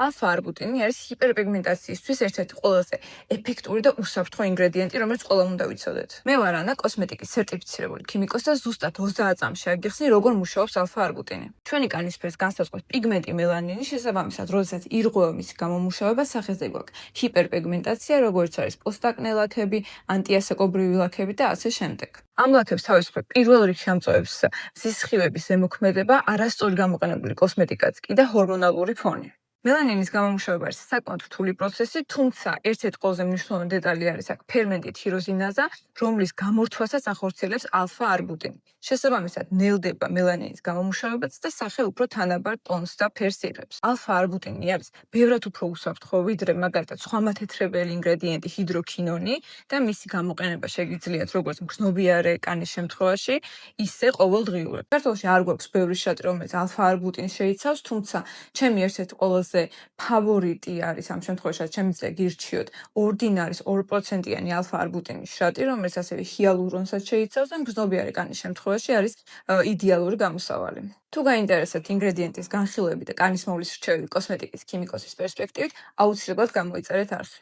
ალფა-არბუტინი არის ჰიპერპიგმენტაციისთვის ერთ-ერთი ყველაზე ეფექტური და უსაფრთხო ინგრედიენტი, რომელიც ყველამ უნდა ვიცოდეთ. მე ვარ ანა, კოსმეტიკის სერტიფიცირებული ქიმიკოსი და ზუსტად 30 წამში აგიხსნი, როგორ მუშაობს ალფა-არბუტინი. ჩვენი კანის ფერს განსაზღვრავს პიგმენტი მელანინი, შესაბამისად, როდესაც ირღვევა მისი გამომუშავება, სახეზე გვაქვს ჰიპერპიგმენტაცია, როგორც არის პოსტაკნე ლაქები, ანტიასაკობრივი ლაქები და ასე შემდეგ. ამ ლაქებს თავისუფლად პირველ რიგში ამწვავებს მზის სხივების ზემოქმედება, არასწორი გამოყენებული კოსმეტიკაც კი და ჰორმონალური ფონი. მელანინის გამომუშავება არის საკმაოდ რთული პროცესი, თუმცა ერთ-ერთი ყველაზე მნიშვნელოვანი დეტალი არის აქ ფერმენტი თიროზინაზა, რომლის გამორთვასაც ახორციელებს ალფა-არბუტინი. შესაბამისად, ნელდება მელანინის გამომუშავებაც და სახე უფრო თანაბარ ტონს და ფერს იღებს. ალფა-არბუტინი არის ბევრად უფრო უსაფრთხო, ვიდრე მაგალითად სხვა მათეთრებელი ინგრედიენტი ჰიდროქინონი და მისი გამოყენება შეგიძლიათ როგორც მგრძნობიარე კანის შემთხვევაში, ისე ყოველდღიურად. საქართველოში არ გვაქვს ბევრი შატი, რომელიც ალფა-არბუტინს შეიცავს, თუმცა ჩემი ერთ-ერთი ყველაზე ფავორიტი არის ამ შემთხვევაში, შემიძლია გირჩიოთ ორდინარის 2%-იანი ალფა-არბუტინის შრატი, რომელიც ასევე ჰიალურონსაც შეიცავს და მგრძნობიარე კანის შემთხვევაში არის იდეალური გამოსავალი. თუ გაინტერესებთ ინგრედიენტის განხილვები და კანის მოვლის რჩევები კოსმეტიკის ქიმიკოსის პერსპექტივით, აუცილებლად გამოიწერეთ არხი.